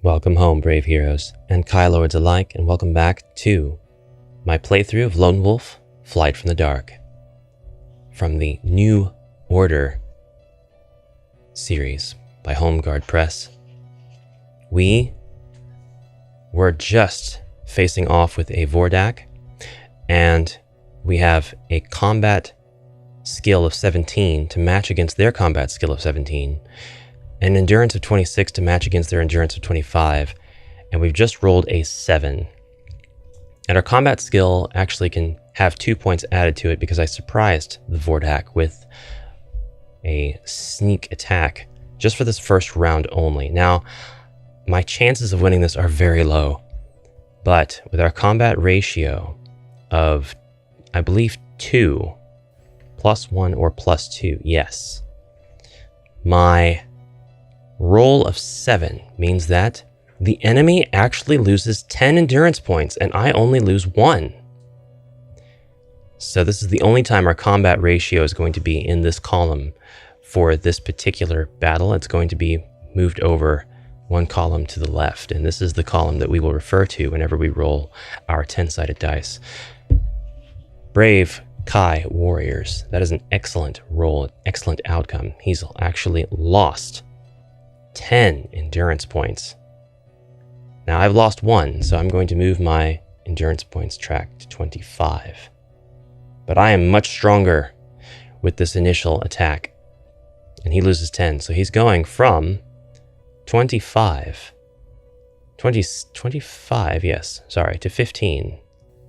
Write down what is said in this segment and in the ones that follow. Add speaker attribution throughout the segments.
Speaker 1: Welcome home, brave heroes, and Kai Lords alike, and welcome back to my playthrough of Lone Wolf: Flight from the Dark from the New Order series by Home Guard Press. We were just facing off with a vordak, and we have a combat skill of 17 to match against their combat skill of 17, an endurance of 26 to match against their endurance of 25, and we've just rolled a 7. And our combat skill actually can have 2 points added to it because I surprised the vordak with a sneak attack just for this first round only. Now, my chances of winning this are very low, but with our combat ratio of, I believe, 2, +1 or +2, yes. My roll of 7 means that the enemy actually loses 10 endurance points and I only lose 1. So this is the only time our combat ratio is going to be in this column for this particular battle. It's going to be moved over 1 column to the left, and this is the column that we will refer to whenever we roll our 10-sided dice. Brave Kai warriors, that is an excellent roll, excellent outcome. He's actually lost 10 endurance points. Now I've lost 1, so I'm going to move my endurance points track to 25. But I am much stronger with this initial attack, and he loses 10. So he's going from 25, yes, sorry, to 15.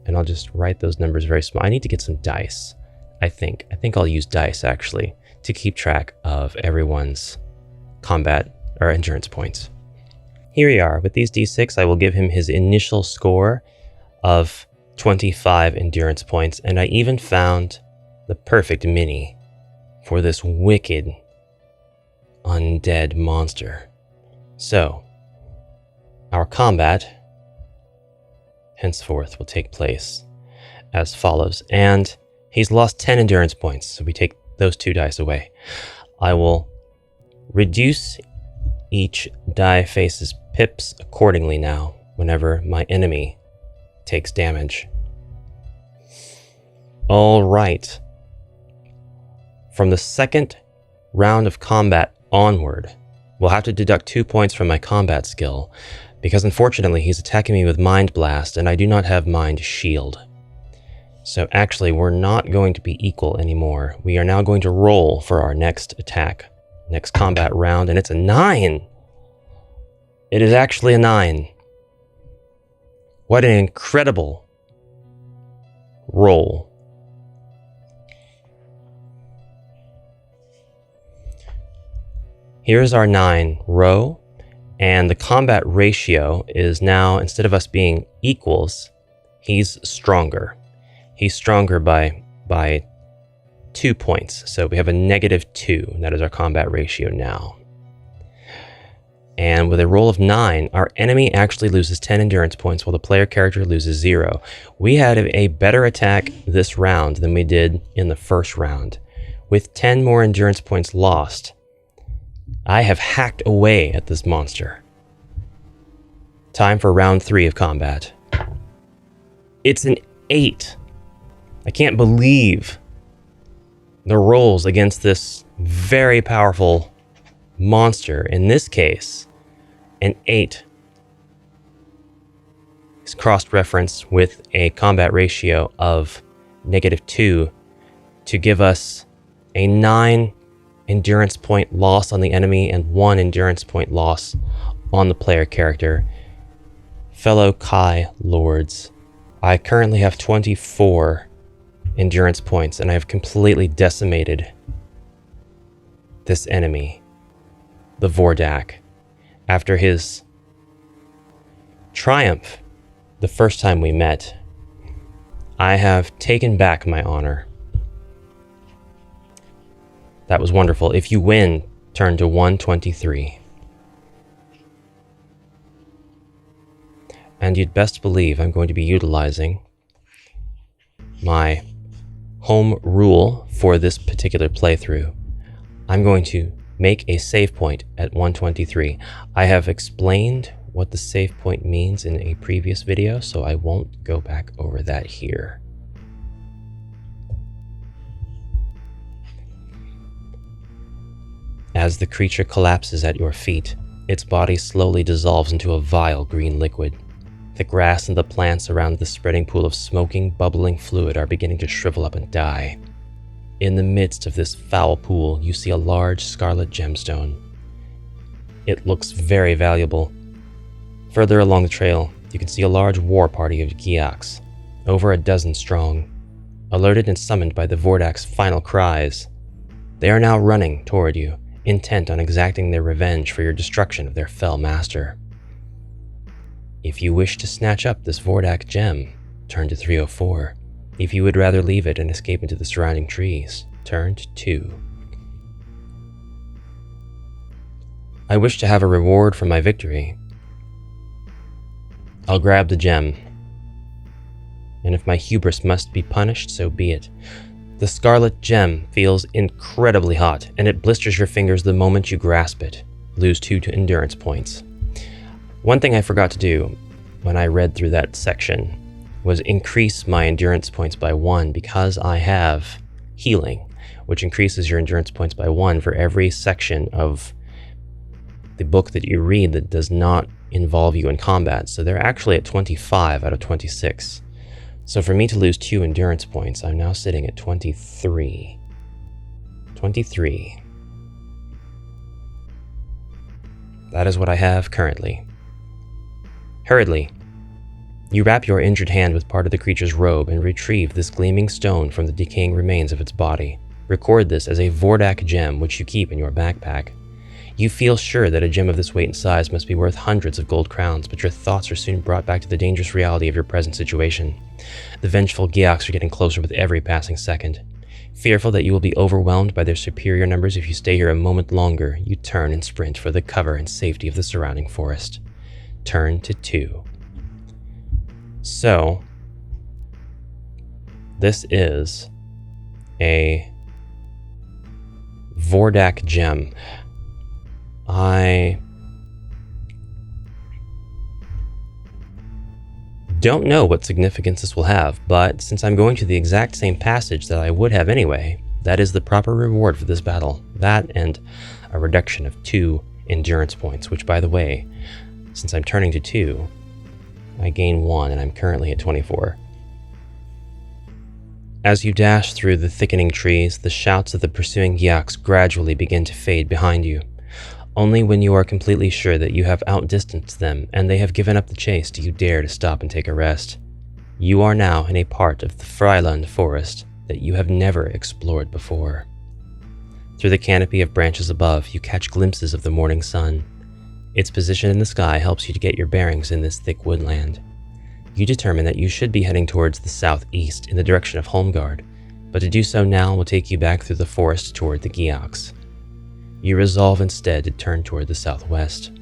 Speaker 1: And I'll just write those numbers very small. I need to get some dice, I think. I think I'll use dice, actually, to keep track of everyone's combat or endurance points. Here we are. With these d6, I will give him his initial score of 25 endurance points, and I even found the perfect mini for this wicked undead monster. So, our combat henceforth will take place as follows, and he's lost 10 endurance points, so we take those 2 dice away. I will reduce each die face's pips accordingly now whenever my enemy takes damage. All right. From the second round of combat onward, we'll have to deduct 2 points from my combat skill because unfortunately he's attacking me with Mind Blast and I do not have Mind Shield. So actually we're not going to be equal anymore. We are now going to roll for our next attack, next combat round, and it's a 9. It is actually a 9. What an incredible roll. Here's our 9 row, and the combat ratio is now, instead of us being equals, he's stronger. He's stronger by 2 points, so we have a -2, and that is our combat ratio now. And with a roll of 9, our enemy actually loses 10 endurance points while the player character loses 0. We had a better attack this round than we did in the first round. With 10 more endurance points lost, I have hacked away at this monster. Time for round 3 of combat. It's an 8. I can't believe the rolls against this very powerful monster. In this case, an 8 is cross-referenced with a combat ratio of -2 to give us a 9 endurance point loss on the enemy and 1 endurance point loss on the player character. Fellow Kai Lords, I currently have 24 endurance points and I have completely decimated this enemy, the vordak, after his triumph the first time we met. I have taken back my honor. That was wonderful. If you win, turn to 123. And you'd best believe I'm going to be utilizing my home rule for this particular playthrough. I'm going to make a save point at 123. I have explained what the save point means in a previous video, so I won't go back over that here. As the creature collapses at your feet, its body slowly dissolves into a vile green liquid. The grass and the plants around the spreading pool of smoking, bubbling fluid are beginning to shrivel up and die. In the midst of this foul pool, you see a large scarlet gemstone. It looks very valuable. Further along the trail, you can see a large war party of Giaks, over a dozen strong. Alerted and summoned by the Vordak's final cries, they are now running toward you, intent on exacting their revenge for your destruction of their fell master. If you wish to snatch up this Vordak gem, turn to 304. If you would rather leave it and escape into the surrounding trees, turn to 2. I wish to have a reward for my victory. I'll grab the gem, and if my hubris must be punished, so be it. The scarlet gem feels incredibly hot, and it blisters your fingers the moment you grasp it. Lose 2 to endurance points. One thing I forgot to do when I read through that section was increase my endurance points by 1 because I have healing, which increases your endurance points by 1 for every section of the book that you read that does not involve you in combat. So they're actually at 25 out of 26. So for me to lose 2 endurance points, I'm now sitting at 23. 23. That is what I have currently. Hurriedly, you wrap your injured hand with part of the creature's robe and retrieve this gleaming stone from the decaying remains of its body. Record this as a Vordak gem which you keep in your backpack. You feel sure that a gem of this weight and size must be worth hundreds of gold crowns, but your thoughts are soon brought back to the dangerous reality of your present situation. The vengeful Giaks are getting closer with every passing second. Fearful that you will be overwhelmed by their superior numbers if you stay here a moment longer, you turn and sprint for the cover and safety of the surrounding forest. Turn to 2. So, this is a Vordak gem. I don't know what significance this will have, but since I'm going to the exact same passage that I would have anyway, that is the proper reward for this battle. That and a reduction of 2 endurance points, which, by the way, since I'm turning to 2, I gain 1 and I'm currently at 24. As you dash through the thickening trees, the shouts of the pursuing Giaks gradually begin to fade behind you. Only when you are completely sure that you have outdistanced them and they have given up the chase do you dare to stop and take a rest. You are now in a part of the Freiland forest that you have never explored before. Through the canopy of branches above, you catch glimpses of the morning sun. Its position in the sky helps you to get your bearings in this thick woodland. You determine that you should be heading towards the southeast in the direction of Holmgard, but to do so now will take you back through the forest toward the Giaks. You resolve instead to turn toward the southwest.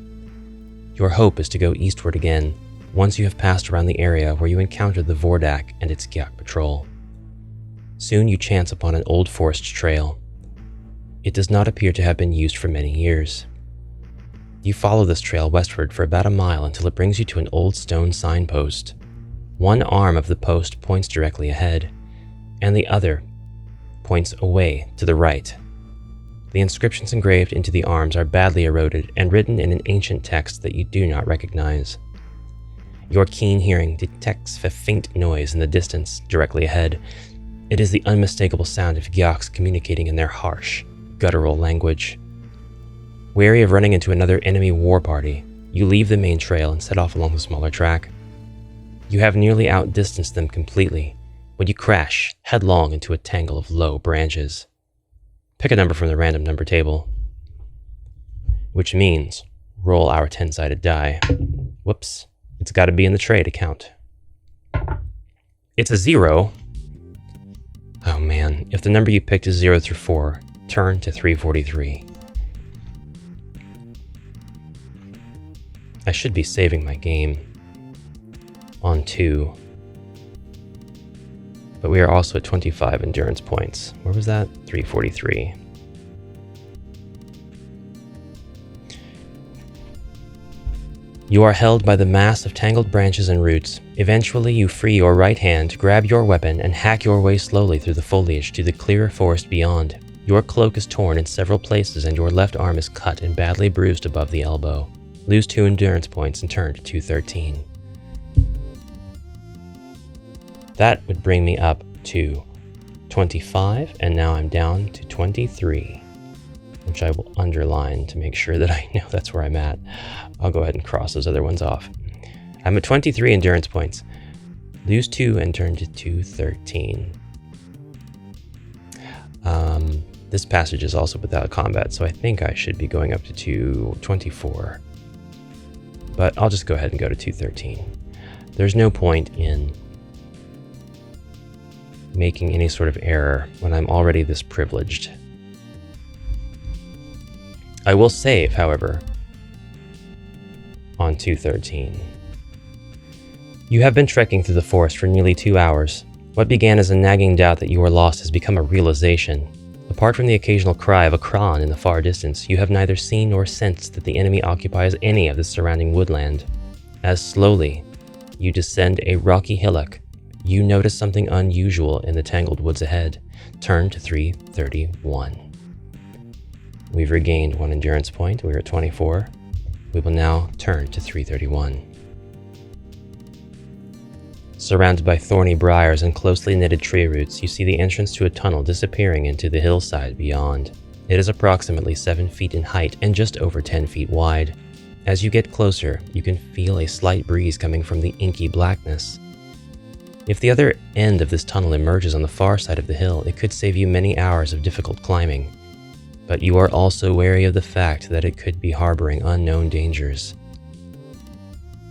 Speaker 1: Your hope is to go eastward again, once you have passed around the area where you encountered the Vordak and its Giak patrol. Soon you chance upon an old forest trail. It does not appear to have been used for many years. You follow this trail westward for about a mile until it brings you to an old stone signpost. One arm of the post points directly ahead, and the other points away to the right. The inscriptions engraved into the arms are badly eroded and written in an ancient text that you do not recognize. Your keen hearing detects a faint noise in the distance directly ahead. It is the unmistakable sound of Giaks communicating in their harsh, guttural language. Wary of running into another enemy war party, you leave the main trail and set off along the smaller track. You have nearly outdistanced them completely when you crash headlong into a tangle of low branches. Pick a number from the random number table, which means roll our 10-sided die. Whoops, it's got to be in the tray to count. It's a 0. Oh man, if the number you picked is 0 through 4, turn to 343. I should be saving my game on 2. But we are also at 25 endurance points. Where was that? 343. You are held by the mass of tangled branches and roots. Eventually, you free your right hand, grab your weapon, and hack your way slowly through the foliage to the clear forest beyond. Your cloak is torn in several places and your left arm is cut and badly bruised above the elbow. Lose 2 endurance points and turn to 213. That would bring me up to 25, and now I'm down to 23, which I will underline to make sure that I know that's where I'm at. I'll go ahead and cross those other ones off. I'm at 23 endurance points. Lose 2 and turn to 213. This passage is also without combat, so I think I should be going up to 224. But I'll just go ahead and go to 213. There's no point in making any sort of error when I'm already this privileged. I will save, however, on 213. You have been trekking through the forest for nearly 2 hours. What began as a nagging doubt that you were lost has become a realization. Apart from the occasional cry of a crawn in the far distance, you have neither seen nor sensed that the enemy occupies any of the surrounding woodland. As slowly you descend a rocky hillock, you notice something unusual in the tangled woods ahead. Turn to 331. We've regained 1 endurance point. We're at 24. We will now turn to 331. Surrounded by thorny briars and closely knitted tree roots, you see the entrance to a tunnel disappearing into the hillside beyond. It is approximately 7 feet in height and just over 10 feet wide. As you get closer, you can feel a slight breeze coming from the inky blackness. If the other end of this tunnel emerges on the far side of the hill, it could save you many hours of difficult climbing. But you are also wary of the fact that it could be harboring unknown dangers.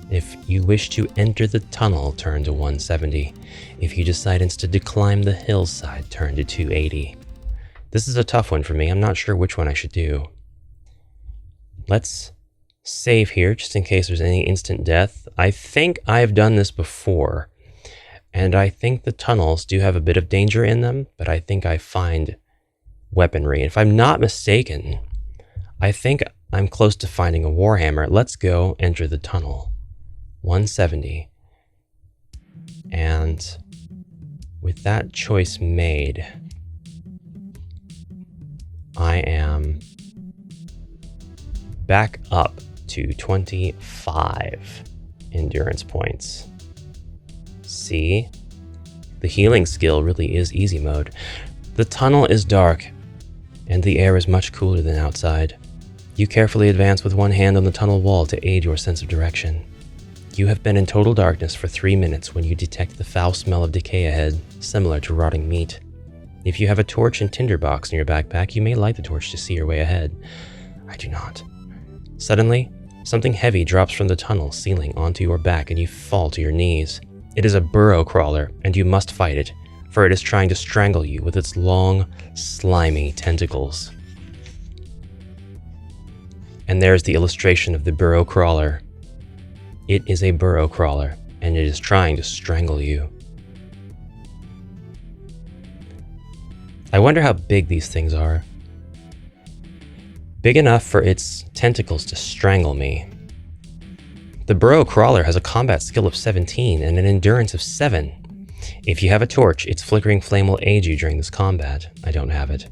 Speaker 1: If you wish to enter the tunnel, turn to 170. If you decide instead to climb the hillside, turn to 280. This is a tough one for me. I'm not sure which one I should do. Let's save here just in case there's any instant death. I think I've done this before, and I think the tunnels do have a bit of danger in them, but I think I find weaponry. If I'm not mistaken, I think I'm close to finding a warhammer. Let's go enter the tunnel. 170. And with that choice made, I am back up to 25 endurance points. See? The healing skill really is easy mode. The tunnel is dark, and the air is much cooler than outside. You carefully advance with one hand on the tunnel wall to aid your sense of direction. You have been in total darkness for 3 minutes when you detect the foul smell of decay ahead, similar to rotting meat. If you have a torch and tinderbox in your backpack, you may light the torch to see your way ahead. I do not. Suddenly, something heavy drops from the tunnel ceiling onto your back and you fall to your knees. It is a burrow crawler, and you must fight it, for it is trying to strangle you with its long, slimy tentacles. And there's the illustration of the burrow crawler. It is a burrow crawler, and it is trying to strangle you. I wonder how big these things are. Big enough for its tentacles to strangle me. The burrow crawler has a combat skill of 17 and an endurance of 7. If you have a torch, its flickering flame will aid you during this combat. I don't have it.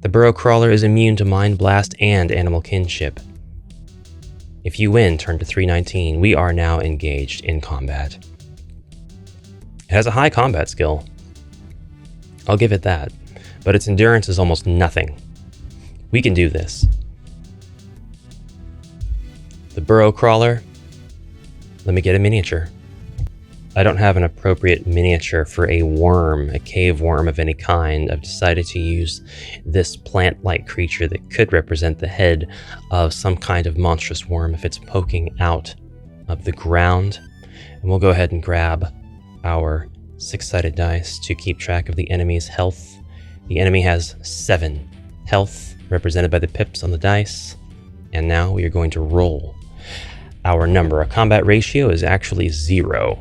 Speaker 1: The burrow crawler is immune to mind blast and animal kinship. If you win, turn to 319. We are now engaged in combat. It has a high combat skill. I'll give it that, but its endurance is almost nothing. We can do this. The burrow crawler. Let me get a miniature. I don't have an appropriate miniature for a worm, a cave worm of any kind. I've decided to use this plant-like creature that could represent the head of some kind of monstrous worm if it's poking out of the ground. And we'll go ahead and grab our 6-sided dice to keep track of the enemy's health. The enemy has 7 health, represented by the pips on the dice. And now we are going to roll our number. Our combat ratio is actually 0.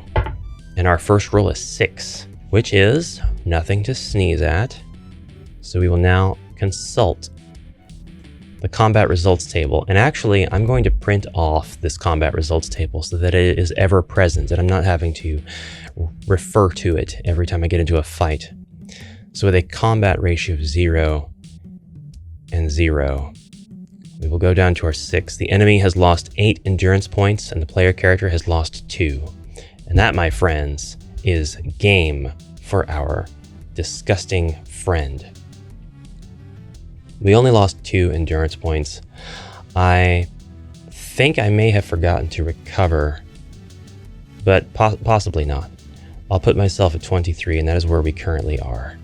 Speaker 1: And our first roll is 6, which is nothing to sneeze at. So we will now consult the combat results table. And actually, I'm going to print off this combat results table so that it is ever present and I'm not having to refer to it every time I get into a fight. So with a combat ratio of 0 and 0, we will go down to our 6. The enemy has lost 8 endurance points and the player character has lost 2. And that, my friends, is game for our disgusting friend. We only lost 2 endurance points. I think I may have forgotten to recover, but possibly not. I'll put myself at 23, and that is where we currently are.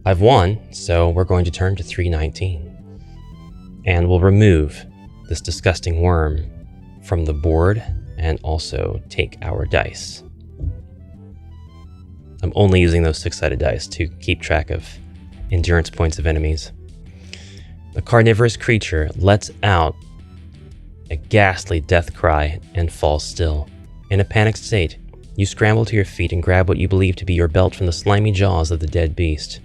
Speaker 1: I've won, so we're going to turn to 319. And we'll remove this disgusting worm from the board and also take our dice. I'm only using those 6-sided dice to keep track of endurance points of enemies. The carnivorous creature lets out a ghastly death cry and falls still. In a panicked state, you scramble to your feet and grab what you believe to be your belt from the slimy jaws of the dead beast.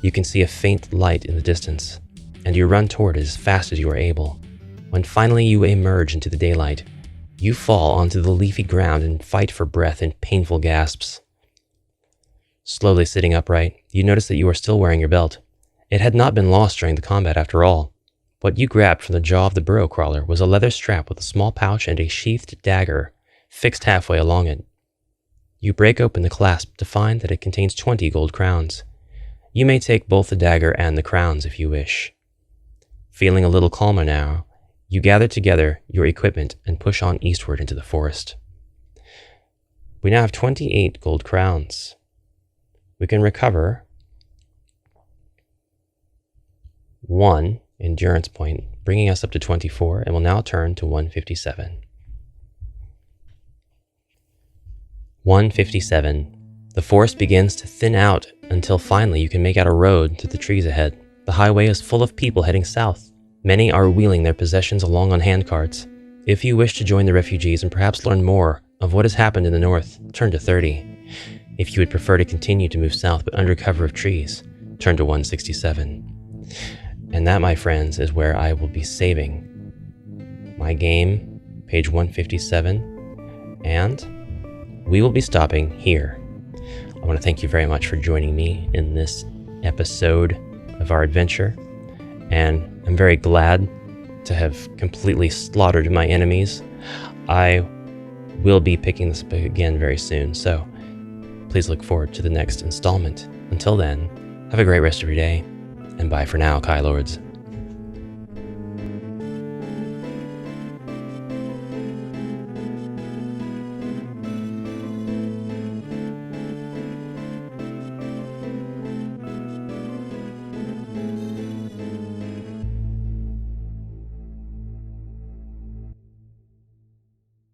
Speaker 1: You can see a faint light in the distance, and you run toward it as fast as you are able. When finally you emerge into the daylight, you fall onto the leafy ground and fight for breath in painful gasps. Slowly sitting upright, you notice that you are still wearing your belt. It had not been lost during the combat after all. What you grabbed from the jaw of the burrow crawler was a leather strap with a small pouch and a sheathed dagger fixed halfway along it. You break open the clasp to find that it contains 20 gold crowns. You may take both the dagger and the crowns if you wish. Feeling a little calmer now, you gather together your equipment and push on eastward into the forest. We now have 28 gold crowns. We can recover 1 endurance point, bringing us up to 24, and will now turn to 157. 157. The forest begins to thin out until finally you can make out a road through the trees ahead. The highway is full of people heading south. Many are wheeling their possessions along on handcarts. If you wish to join the refugees and perhaps learn more of what has happened in the north, turn to 30. If you would prefer to continue to move south but under cover of trees, turn to 167. And that, my friends, is where I will be saving my game, page 157, and we will be stopping here. I want to thank you very much for joining me in this episode of our adventure, and I'm very glad to have completely slaughtered my enemies. I will be picking this up again very soon, so please look forward to the next installment. Until then, have a great rest of your day, and bye for now, Kai Lords.